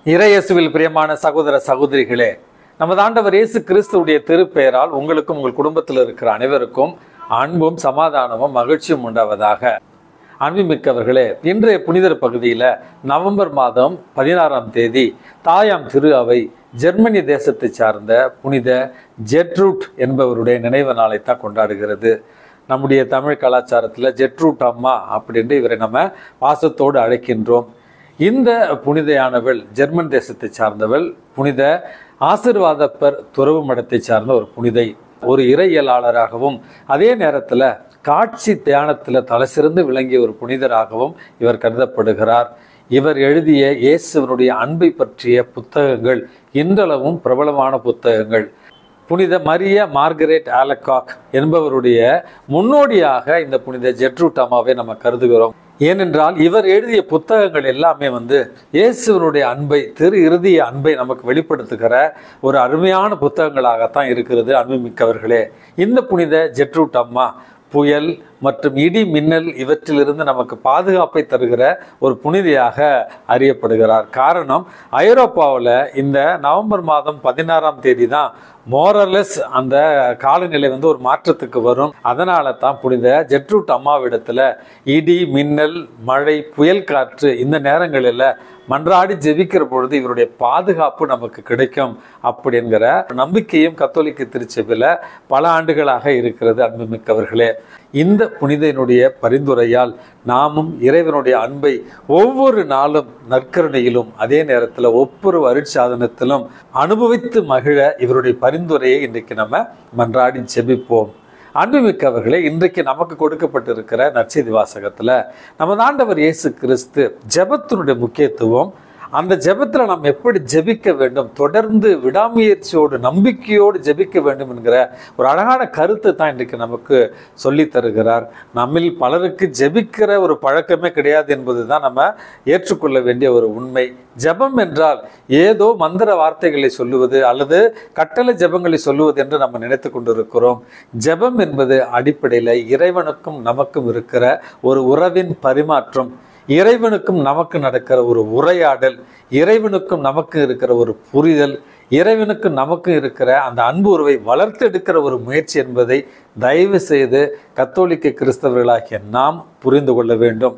இறையேசுவில் பிரியமான சகோதர சகோதரிகளே, நமது ஆண்டவர் இயேசு கிறிஸ்துவுடைய திருப்பெயரால் உங்களுக்கும் உங்கள் குடும்பத்தில் இருக்கிற அனைவருக்கும் அன்பும் சமாதானமும் மகிழ்ச்சியும் உண்டாவதாக. அன்புமிக்கவர்களே, இன்றைய புனிதர் பகுதியில் நவம்பர் மாதம் 16ஆம் தேதி தாயாம் திரு அவை ஜெர்மனி தேசத்தை சார்ந்த புனித ஜெட்ரூட் என்பவருடைய நினைவு நாளைத்தான் கொண்டாடுகிறது. நம்முடைய தமிழ் கலாச்சாரத்தில் ஜெட்ரூட் அம்மா அப்படின்ட்டு இவரை நம்ம பாசத்தோடு அழைக்கின்றோம். இந்த புனிதையானவள் ஜெர்மன் தேசத்தை சார்ந்தவள். புனித ஆசிர்வாதப்பர் துறவு மடத்தை சார்ந்த ஒரு புனிதை. ஒரு இறையியலாளராகவும் அதே நேரத்தில் காட்சி தியானத்தில் தலைசிறந்து விளங்கிய ஒரு புனிதராகவும் இவர் கருதப்படுகிறார். இவர் எழுதிய இயேசுவனுடைய அன்பை பற்றிய புத்தகங்கள் இன்றளவும் பிரபலமான புத்தகங்கள். புனித மரிய மார்கரெட் ஆலகாக் என்பவருடைய முன்னோடியாக இந்த புனித ஜெட்ரூட் அம்மாவை நம்ம கருதுகிறோம். ஏனென்றால் இவர் எழுதிய புத்தகங்கள் எல்லாமே இயேசுவனுடைய அன்பை, திரு இறுதிய அன்பை நமக்கு வெளிப்படுத்துகிற ஒரு அருமையான புத்தகங்களாகத்தான் இருக்கிறது. அன்புமிக்கவர்களே, இந்த புனித ஜெட்ரூட் அம்மா புயல் மற்றும் இடி மின்னல் இவற்றிலிருந்து நமக்கு பாதுகாப்பை தருகிற ஒரு புனிதையாக அறியப்படுகிறார். காரணம், ஐரோப்பாவில் இந்த நவம்பர் மாதம் 16ஆம் தேதி தான் மோரலஸ் அந்த காலநிலை ஒரு மாற்றத்துக்கு வரும். அதனால தான் புனித ஜெட்ரூட் அம்மாவிடத்துல இடி மின்னல் மழை புயல் காற்று இந்த நேரங்களில் மன்றாடி ஜெபிக்கிற பொழுது இவருடைய பாதுகாப்பு நமக்கு கிடைக்கும் அப்படிங்கிற நம்பிக்கையும் கத்தோலிக்க திருச்சபையில் பல ஆண்டுகளாக இருக்கிறது. அன்புமிக்கவர்களே, இந்த புனிதனுடைய பரிந்துரையால் நாமும் இறைவனுடைய அன்பை ஒவ்வொரு நாளும் நற்கருணையிலும் அதே நேரத்தில் ஒவ்வொரு அருட்சாதனத்திலும் அனுபவித்து மகிழ இவருடைய பரிந்துரையை இன்றைக்கு நம்ம மன்றாடி ஜெபிப்போம். அன்புமிக்கவர்களே, இன்றைக்கு நமக்கு கொடுக்கப்பட்டிருக்கிற நற்செய்தி வாசகத்தில் நமது ஆண்டவர் இயேசு கிறிஸ்து ஜெபத்தினுடைய முக்கியத்துவம், அந்த ஜெபத்தில் நாம் எப்படி ஜெபிக்க வேண்டும், தொடர்ந்து விடாமுயற்சியோடு நம்பிக்கையோடு ஜெபிக்க வேண்டும் என்கிற ஒரு அழகான கருத்தை தான் இன்றைக்கு நமக்கு சொல்லி தருகிறார். நம்மில் பலருக்கு ஜெபிக்கிற ஒரு பழக்கமே கிடையாது என்பது தான் நம்ம ஏற்றுக்கொள்ள வேண்டிய ஒரு உண்மை. ஜெபம் என்றால் ஏதோ மந்திர வார்த்தைகளை சொல்லுவது அல்லது கட்டளை ஜெபங்களை சொல்லுவது என்று நம்ம நினைத்து கொண்டிருக்கிறோம். ஜெபம் என்பது அடிப்படையில் இறைவனுக்கும் நமக்கும் இருக்கிற ஒரு உறவின் பரிமாற்றம், இறைவனுக்கும் நமக்கு நடக்கிற ஒரு உரையாடல், இறைவனுக்கும் நமக்கு இருக்கிற ஒரு புரிதல், இறைவனுக்கும் நமக்கு இருக்கிற அந்த அன்பு உறவை வளர்த்தெடுக்கிற ஒரு முயற்சி என்பதை தயவு செய்து கத்தோலிக்க கிறிஸ்தவர்களாகிய நாம் புரிந்து கொள்ள வேண்டும்.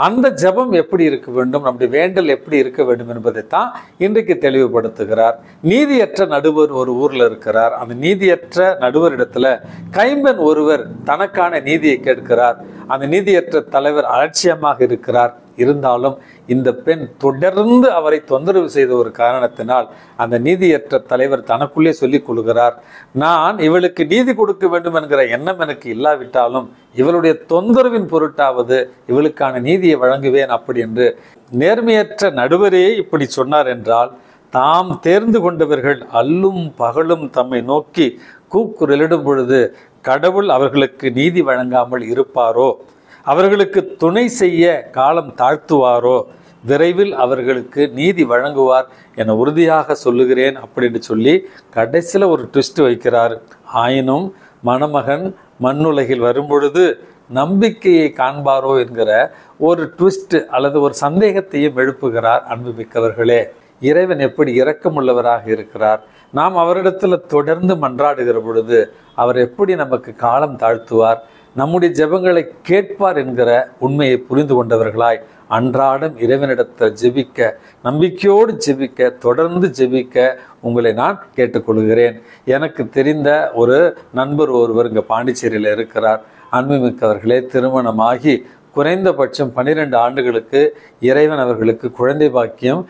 அந்த ஜெபம் எப்படி இருக்க வேண்டும், நம்முடைய வேண்டல் எப்படி இருக்க வேண்டும் என்பதைத்தான் இன்றைக்கு தெளிவுபடுத்துகிறார். நீதியற்ற நடுவர் ஒரு ஊரில் இருக்கிறார். அந்த நீதியற்ற நடுவரிடத்துல கைம்பெண் ஒருவர் தனக்கான நீதியை கேட்கிறார். அந்த நீதியற்ற தலைவர் அலட்சியமாக இருக்கிறார். இருந்தாலும் இந்த பெண் தொடர்ந்து அவரை தொந்தரவு செய்த ஒரு காரணத்தினால் அந்த நீதியற்ற தலைவர் தனக்குள்ளே சொல்லிக் கொள்கிறார், நான் இவளுக்கு நீதி கொடுக்க வேண்டும் என்கிற எண்ணம் எனக்கு இல்லாவிட்டாலும் இவளுடைய தொந்தரவின் பொருட்டாவது இவளுக்கான நீதியை வழங்குவேன் அப்படி என்று. நேர்மையற்ற நடுவரே இப்படி சொன்னார் என்றால் தாம் தேர்ந்து கொண்டவர்கள் அல்லும் பகலும் தம்மை நோக்கி கூக்குரலிடும் பொழுது கடவுள் அவர்களுக்கு நீதி வழங்காமல் இருப்பாரோ, அவர்களுக்கு துணை செய்ய காலம் தாழ்த்துவாரோ, விரைவில் அவர்களுக்கு நீதி வழங்குவார் என உறுதியாக சொல்லுகிறேன் அப்படின்னு சொல்லி கடைசியில் ஒரு ட்விஸ்ட் வைக்கிறார். ஆயினும் மணமகன் மண்ணுலகில் வரும்பொழுது நம்பிக்கையை காண்பாரோ என்கிற ஒரு ட்விஸ்ட் அல்லது ஒரு சந்தேகத்தையும் எழுப்புகிறார். அன்புமிக்கவர்களே, இறைவன் எப்படி இரக்கமுள்ளவராக இருக்கிறார், நாம் அவரிடத்தில் தொடர்ந்து மன்றாடுகிற பொழுது அவர் எப்படி நமக்கு காலம் தாழ்த்துவார், நம்முடைய ஜெபங்களை கேட்பார் என்கிற உண்மையை புரிந்து கொண்டவர்களாய் அன்றாடம் இறைவனிடத்தில் ஜெபிக்க, நம்பிக்கையோடு ஜெபிக்க, தொடர்ந்து ஜெபிக்க உங்களை நான் கேட்டுக்கொள்கிறேன். எனக்கு தெரிந்த ஒரு நண்பர் ஒருவர் இங்கே பாண்டிச்சேரியில் இருக்கிறார். அன்புமிக்கவர்களே, திருமணமாகி குறைந்தபட்சம் 12 ஆண்டுகளுக்கு இறைவன் அவர்களுக்கு குழந்தை பாக்கியம்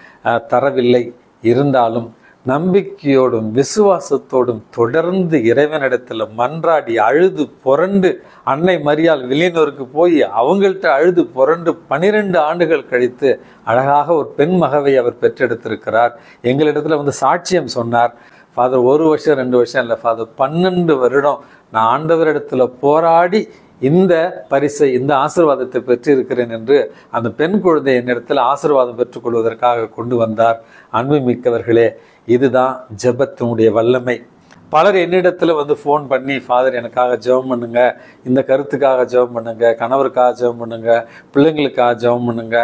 தரவில்லை. இருந்தாலும் நம்பிக்கையோடும் விசுவாசத்தோடும் தொடர்ந்து இறைவனிடத்தில் மன்றாடி அழுது புரண்டு, அன்னை மரியாள் வில்லியனூருக்கு போய் அவங்கள்ட்ட அழுது புரண்டு 12 ஆண்டுகள் கழித்து அழகாக ஒரு பெண் மகவை அவர் பெற்றெடுத்திருக்கிறார். எங்களிடத்துல சாட்சியம் சொன்னார். ஃபாதர் 1 வருஷம் 2 வருஷம் இல்லை ஃபாதர், 12 வருடம் நான் ஆண்டவரிடத்துல போராடி இந்த பரிசை, இந்த ஆசீர்வாதத்தை பெற்றிருக்கிறேன் என்று அந்த பெண் குழந்தை என்னிடத்தில் ஆசீர்வாதம் பெற்றுக்கொள்வதற்காக கொண்டு வந்தார். அன்புமிக்கவர்களே, இதுதான் ஜெபத்தினுடைய வல்லமை. பலர் என்னிடத்துல ஃபோன் பண்ணி, ஃபாதர் எனக்காக ஜெபம் பண்ணுங்க, இந்த கருத்துக்காக ஜெபம் பண்ணுங்க, கணவருக்காக ஜெபம் பண்ணுங்க, பிள்ளைங்களுக்காக ஜெபம் பண்ணுங்க,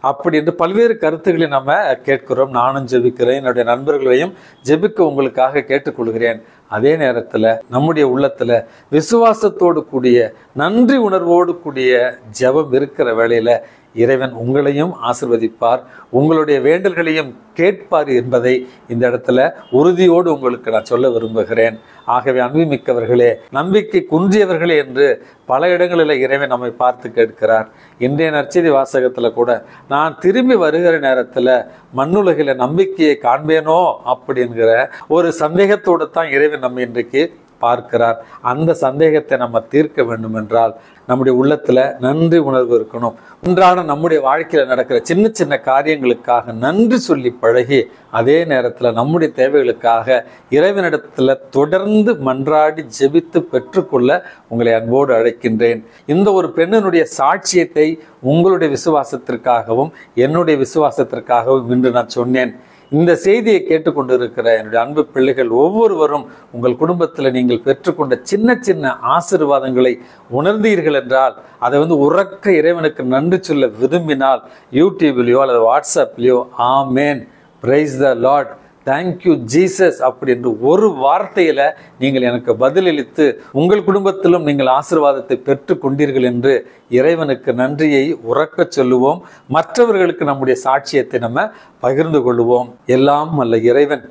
அப்படி என்று பல்வேறு கருத்துக்களை நம்ம கேட்கிறோம். நானும் ஜெபிக்கிறேன், என்னுடைய நண்பர்களையும் ஜெபிக்க உங்களுக்காக கேட்டுக்கொள்கிறேன். அதே நேரத்தில் நம்முடைய உள்ளத்தில் விசுவாசத்தோடு கூடிய நன்றி உணர்வோடு கூடிய ஜெபம் இருக்கிற வேளையில் இறைவன் உங்களையும் ஆசிர்வதிப்பார், உங்களுடைய வேண்டல்களையும் கேட்பார் என்பதை இந்த இடத்துல உறுதியோடு உங்களுக்கு நான் சொல்ல விரும்புகிறேன். ஆகவே அன்புமிக்கவர்களே, நம்பிக்கை குன்றியவர்களே என்று பல இடங்களில் இறைவன் நம்மை பார்த்து கேட்கிறார். இன்றைய நற்செய்தி வாசகத்தில் கூட நான் திரும்பி வருகிற நேரத்தில் மண்ணுலகில் நம்பிக்கையை காண்பேனோ அப்படிங்கிற ஒரு சந்தேகத்தோடு தான் இறைவன் நம்ம இன்றைக்கு பார்க்கிறார். அந்த சந்தேகத்தை நம்ம தீர்க்க வேண்டும் என்றால் நம்முடைய உள்ளத்துல நன்றி உணர்வு இருக்கணும். ஒன்றான நம்முடைய வாழ்க்கையில நடக்கிற சின்ன சின்ன காரியங்களுக்காக நன்றி சொல்லி பழகி, அதே நேரத்துல நம்முடைய தேவைகளுக்காக இறைவனிடத்துல தொடர்ந்து மன்றாடி ஜெபித்து பெற்றுக்கொள்ள உங்களை அன்போடு அழைக்கின்றேன். இந்த ஒரு பெண்ணினுடைய சாட்சியத்தை உங்களுடைய விசுவாசத்திற்காகவும் என்னுடைய விசுவாசத்திற்காகவும் இன்று நான் சொன்னேன். இந்த செய்தியை கேட்டுக்கொண்டிருக்கிற என்னுடைய அன்பு பிள்ளைகள் ஒவ்வொருவரும் உங்கள் குடும்பத்தில் நீங்கள் பெற்றுக்கொண்ட சின்ன சின்ன ஆசீர்வாதங்களை உணர்ந்தீர்கள் என்றால் அதை உறக்க இறைவனுக்கு நன்றி சொல்ல விரும்பினால் யூடியூப்லேயோ அல்லது வாட்ஸ்அப்லேயோ amen, praise the lord, thank you Jesus அப்படி என்று ஒரு வார்த்தையில நீங்கள் எனக்கு பதிலளித்து உங்கள் குடும்பத்திலும் நீங்கள் ஆசீர்வாதத்தை பெற்று கொண்டீர்கள் என்று இறைவனுக்கு நன்றியை உறக்க சொல்லுவோம். மற்றவர்களுக்கு நம்முடைய சாட்சியத்தை நம்ம பகிர்ந்து கொள்வோம். எல்லாம் அல்ல இறைவன்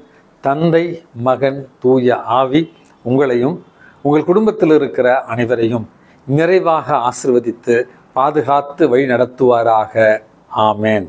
தந்தை, மகன், தூய ஆவி உங்களையும் உங்கள் குடும்பத்தில் இருக்கிற அனைவரையும் நிறைவாக ஆசீர்வதித்து பாதுகாத்து வழி நடத்துவாராக. ஆமேன்.